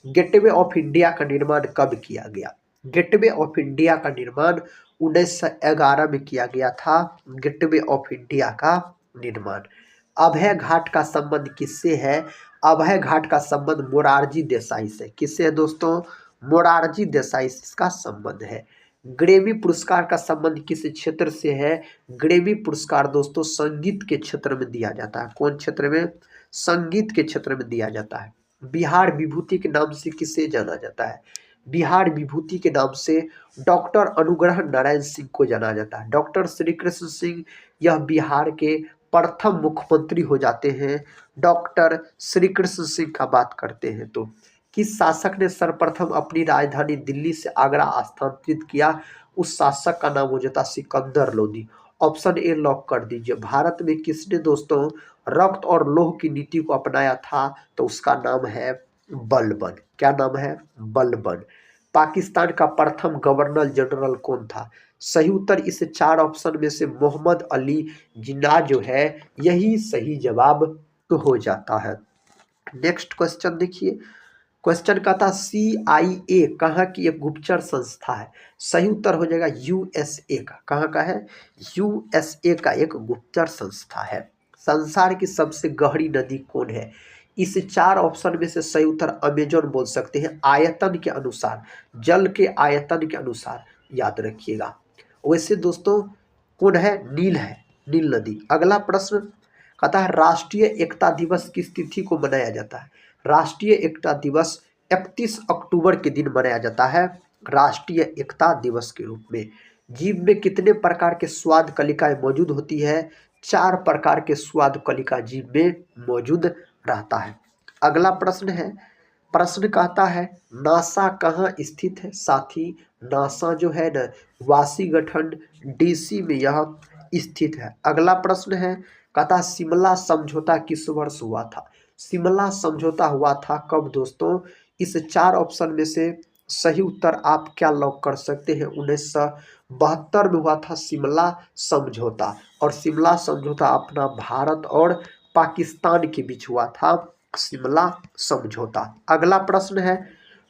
गेटवे ऑफ इंडिया का निर्माण कब किया गया? गेटवे ऑफ इंडिया का निर्माण 1911 में किया गया था। गेटवे ऑफ इंडिया का निर्माण। अभय घाट का संबंध किससे है? अभय घाट का संबंध मोरारजी देसाई से। किससे है दोस्तों? मोरारजी देसाई से इसका संबंध है। ग्रेमी पुरस्कार का संबंध किस क्षेत्र से है? ग्रेमी पुरस्कार दोस्तों संगीत के क्षेत्र में दिया जाता है। कौन क्षेत्र में? संगीत के क्षेत्र में दिया जाता है। बिहार विभूति के नाम से किसे जाना जाता है? बिहार विभूति के नाम से डॉक्टर अनुग्रह नारायण सिंह को जाना जाता है। डॉक्टर श्री कृष्ण सिंह यह बिहार के प्रथम मुख्यमंत्री हो जाते हैं। डॉक्टर श्री कृष्ण सिंह का बात करते हैं तो किस शासक ने सर्वप्रथम अपनी राजधानी दिल्ली से आगरा स्थानांतरित किया? उस शासक का नाम हो जाता Sikandar Lodi. Option A lock कर दीजिए। भारत में किसने दोस्तों रक्त और लौह की नीति को अपनाया था? तो उसका नाम है बलबन। क्या नाम है? बलबन। पाकिस्तान का प्रथम गवर्नर जनरल कौन था? सही उत्तर इस 4 ऑप्शन में से मोहम्मद अली जिन्ना जो है यही सही जवाब तो हो जाता है। नेक्स्ट क्वेश्चन देखिए। क्वेश्चन का था CIA कहाँ की एक गुप्तचर संस्था है? सही उत्तर हो जाएगा USA का। कहाँ का है? USA का एक गुप्तचर संस्था है। संसार की सबसे गहरी नदी कौन है? इस 4 ऑप्शन में से सही उत्तर अमेजन बोल सकते हैं। आयतन के अनुसार, जल के आयतन के अनुसार याद रखिएगा। वैसे दोस्तों कौन है? नील है, नील नदी। अगला प्रश्न कहता है राष्ट्रीय एकता दिवस किस तिथि को मनाया जाता है? राष्ट्रीय एकता दिवस 31 अक्टूबर के दिन मनाया जाता है राष्ट्रीय एकता दिवस के रूप में। जीव में कितने प्रकार के स्वाद कलिकाएं मौजूद होती है? 4 प्रकार के स्वाद कलिका जीव में मौजूद रहता है। अगला प्रश्न है, प्रश्न कहता है नासा कहाँ स्थित है? साथी नासा जो है ना वाशिंगटन DC में यह स्थित है। अगला प्रश्न है कहता शिमला समझौता किस वर्ष हुआ था? शिमला समझौता हुआ था कब दोस्तों? इस 4 ऑप्शन में से सही उत्तर आप क्या लॉक कर सकते हैं? 1972 में हुआ था शिमला समझौता। और शिमला समझौता अपना भारत और पाकिस्तान के बीच हुआ था शिमला समझौता। अगला प्रश्न है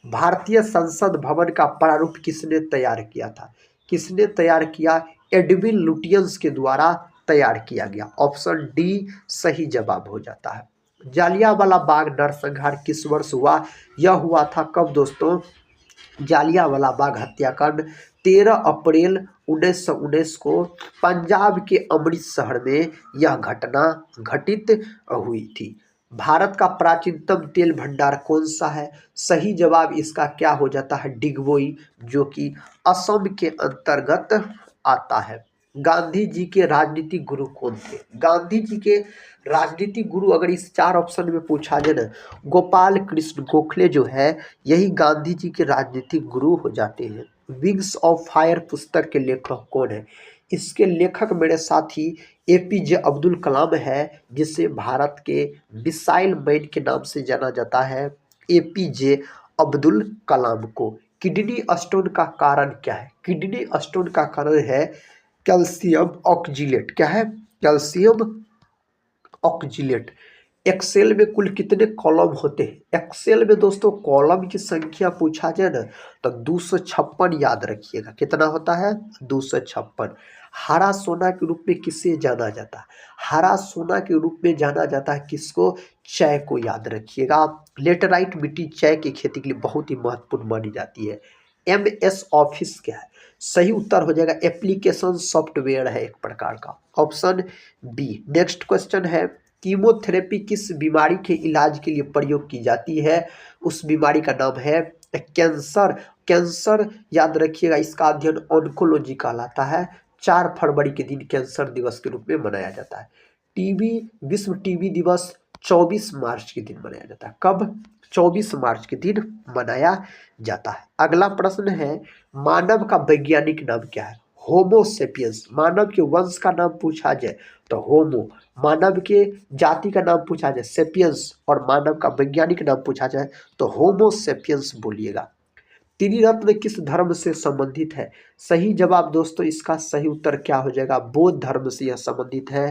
भारतीय संसद भवन का प्रारूप किसने तैयार किया था? किसने तैयार किया? एडविन लुटियंस के द्वारा तैयार किया गया। ऑप्शन डी सही जवाब हो जाता है। जालियांवाला बाग नरसंहार किस वर्ष हुआ? यह हुआ था कब दोस्तों? जालियांवाला बाग हत्याकांड 13 अप्रैल 1919 को पंजाब के अमृत शहर में यह घटना घटित हुई थी। भारत का प्राचीनतम तेल भंडार कौन सा है? सही जवाब इसका क्या हो जाता है? डिगबोई, जो कि असम के अंतर्गत आता है। गांधी जी के राजनीतिक गुरु कौन थे? गांधी जी के राजनीतिक गुरु अगर इस 4 ऑप्शन में पूछा जाए ना, गोपाल कृष्ण गोखले जो है यही गांधी जी के राजनीतिक गुरु हो जाते हैं। विंग्स ऑफ फायर पुस्तक के लेखक कौन है? इसके लेखक मेरे साथी APJ अब्दुल कलाम है, जिसे भारत के मिसाइल मैन के नाम से जाना जाता है APJ अब्दुल कलाम को। किडनी स्टोन का कारण क्या है? किडनी स्टोन का कारण है कैल्शियम ऑक्जिलेट। क्या है? Calcium oxalate. एक्सेल में कुल कितने कॉलम होते हैं? एक्सेल में दोस्तों कॉलम की संख्या पूछा जाए ना तो 256 याद रखिएगा। कितना होता है? 256। हरा सोना के रूप में किसे जाना जाता है? हरा सोना के रूप में जाना जाता है किसको? चाय को याद रखिएगा। लेटराइट मिट्टी चाय की खेती के लिए बहुत ही महत्वपूर्ण मानी जाती है। MS ऑफिस क्या है? सही उत्तर हो जाएगा एप्लीकेशन सॉफ्टवेयर है एक प्रकार का। Option B. नेक्स्ट क्वेश्चन है कीमोथेरेपी किस बीमारी के इलाज के लिए प्रयोग की जाती है? उस बीमारी का नाम है कैंसर। कैंसर याद रखिएगा, इसका अध्ययन ऑन्कोलॉजी कहलाता है। 4 फरवरी के दिन कैंसर दिवस के रूप में मनाया जाता है। टीबी विश्व टीबी दिवस 24 मार्च के दिन मनाया जाता है। कब? 24 मार्च के दिन मनाया जाता है। अगला प्रश्न है मानव का वैज्ञानिक नाम क्या है? होमोसेपियंस। मानव के वंश का नाम पूछा जाए तो होमो, मानव के जाति का नाम पूछा जाए सेपियंस, और मानव का वैज्ञानिक नाम पूछा जाए तो होमोसेपियंस बोलिएगा। त्रिरत्न किस धर्म से संबंधित है? सही जवाब दोस्तों इसका सही उत्तर क्या हो जाएगा? बौद्ध धर्म से यह संबंधित है।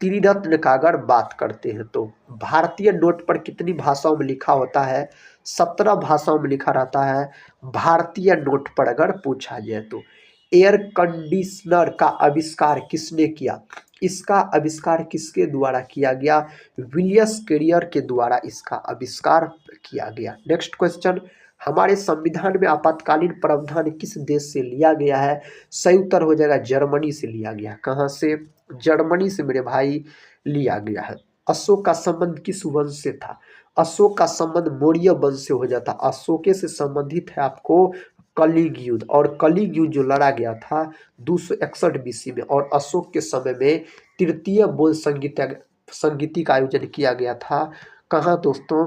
त्रिरत्न का अगर बात करते हैं तो भारतीय नोट पर कितनी भाषाओं में लिखा होता है? 17 भाषाओं में लिखा रहता है भारतीय नोट पर अगर पूछा जाए तो। एयर कंडीशनर का आविष्कार किसने किया? इसका आविष्कार किसके द्वारा किया गया? विलियस कैरियर के द्वारा इसका आविष्कार किया गया। नेक्स्ट क्वेश्चन, हमारे संविधान में आपातकालीन प्रावधान किस देश से लिया गया है? सही उत्तर हो जाएगा जर्मनी से लिया गया। कहाँ से? जर्मनी से मेरे भाई लिया गया है। अशोक का संबंध किस वंश से था? अशोक का संबंध मौर्य वंश से हो जाता। अशोके से संबंधित है आपको कलिंग युद्ध, और कलिंग युद्ध जो लड़ा गया था 261 बीसी में, और अशोक के समय में तृतीय बोल संगीति का आयोजन किया गया था। कहाँ दोस्तों?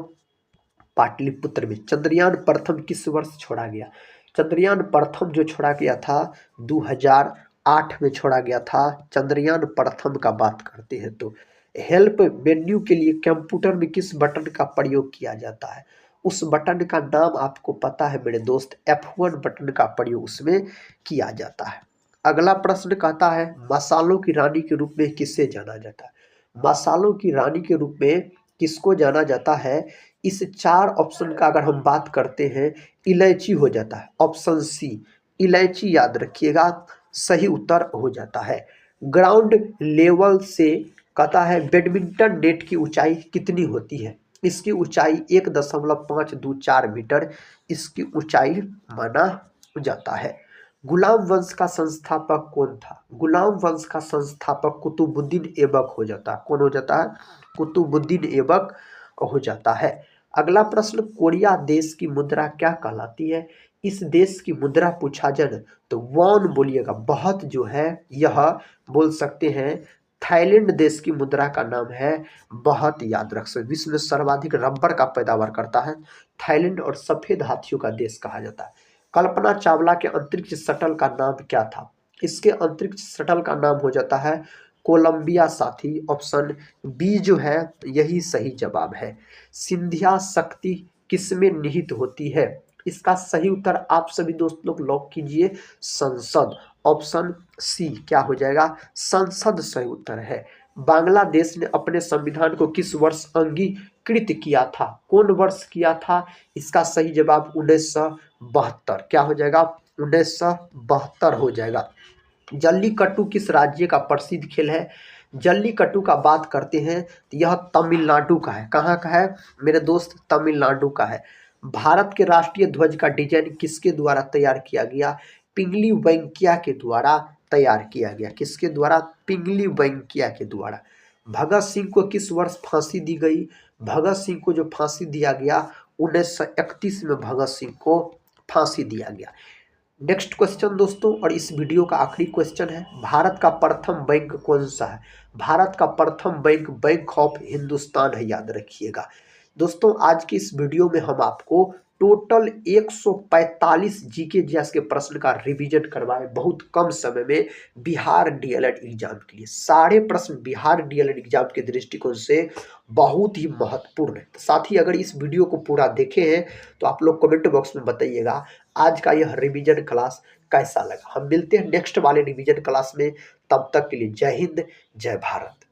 पाटलिपुत्र में। चंद्रयान प्रथम किस वर्ष छोड़ा गया? चंद्रयान प्रथम जो छोड़ा गया था 2008 में छोड़ा गया था। चंद्रयान प्रथम का बात करते हैं तो हेल्प मेन्यू के लिए कंप्यूटर में किस बटन का प्रयोग किया जाता है? उस बटन का नाम आपको पता है मेरे दोस्त, F1 बटन का प्रयोग उसमें किया जाता है। अगला प्रश्न कहता है मसालों की रानी के रूप में किसे जाना जाता है? मसालों की रानी के रूप में किसको जाना जाता है? इस चार ऑप्शन का अगर हम बात करते हैं, इलायची हो जाता है। ऑप्शन सी इलायची याद रखिएगा, सही उत्तर हो जाता है। ग्राउंड लेवल से कहता है बैडमिंटन नेट की ऊंचाई कितनी होती है? इसकी ऊंचाई 1.524 मीटर इसकी ऊंचाई माना जाता है। गुलाम वंश का संस्थापक कौन था? गुलाम वंश का संस्थापक कुतुबुद्दीन ऐबक हो जाता है। कौन हो जाता है? कुतुबुद्दीन ऐबक हो जाता है। अगला प्रश्न, कोरिया देश की मुद्रा क्या कहलाती है? इस देश की मुद्रा पूछा जाए तो वॉन बोलिएगा। बहुत जो है यह बोल सकते हैं थाईलैंड देश की मुद्रा का नाम है बहुत, याद रख सकते। विश्व में सर्वाधिक रबर का पैदावार करता है थाईलैंड, और सफेद हाथियों का देश कहा जाता है। कल्पना चावला के अंतरिक्ष शटल का नाम क्या था? इसके अंतरिक्ष शटल का नाम हो जाता है कोलंबिया साथी। ऑप्शन बी जो है यही सही जवाब है। सिंधिया शक्ति किसमें निहित होती है? इसका सही उत्तर आप सभी दोस्त लोग लॉक कीजिए, संसद। ऑप्शन सी क्या हो जाएगा? संसद सही उत्तर है। बांग्लादेश ने अपने संविधान को किस वर्ष अंगीकृत किया था? कौन वर्ष किया था? इसका सही जवाब 1972। क्या हो जाएगा? 1972 हो जाएगा। जल्लीकट्टू किस राज्य का प्रसिद्ध खेल है? जल्लीकट्टू का बात करते हैं तो यह तमिलनाडु का है। कहाँ का है मेरे दोस्त? तमिलनाडु का है। भारत के राष्ट्रीय ध्वज का डिजाइन किसके द्वारा तैयार किया गया? पिंगली वेंकैया के द्वारा तैयार किया गया। किसके द्वारा? पिंगली वेंकैया के द्वारा। भगत सिंह को किस वर्ष फांसी दी गई? भगत सिंह को जो फांसी दिया गया 1931 में भगत सिंह को फांसी दिया गया। नेक्स्ट क्वेश्चन दोस्तों, और इस वीडियो का आखिरी क्वेश्चन है, भारत का प्रथम बैंक कौन सा है? भारत का प्रथम बैंक बैंक ऑफ हिंदुस्तान है, याद रखिएगा। दोस्तों आज की इस वीडियो में हम आपको टोटल 145 जीके जीएस के प्रश्न का रिवीजन करवाए बहुत कम समय में बिहार डीएलएड एग्जाम के लिए। सारे प्रश्न बिहार डीएलएड एग्जाम के दृष्टिकोण से बहुत ही महत्वपूर्ण है। तो साथ ही अगर इस वीडियो को पूरा देखे हैं तो आप लोग कमेंट बॉक्स में बताइएगा आज का यह रिवीजन क्लास कैसा लगा। हम मिलते हैं नेक्स्ट वाले रिवीजन क्लास में, तब तक के लिए जय हिंद, जय भारत।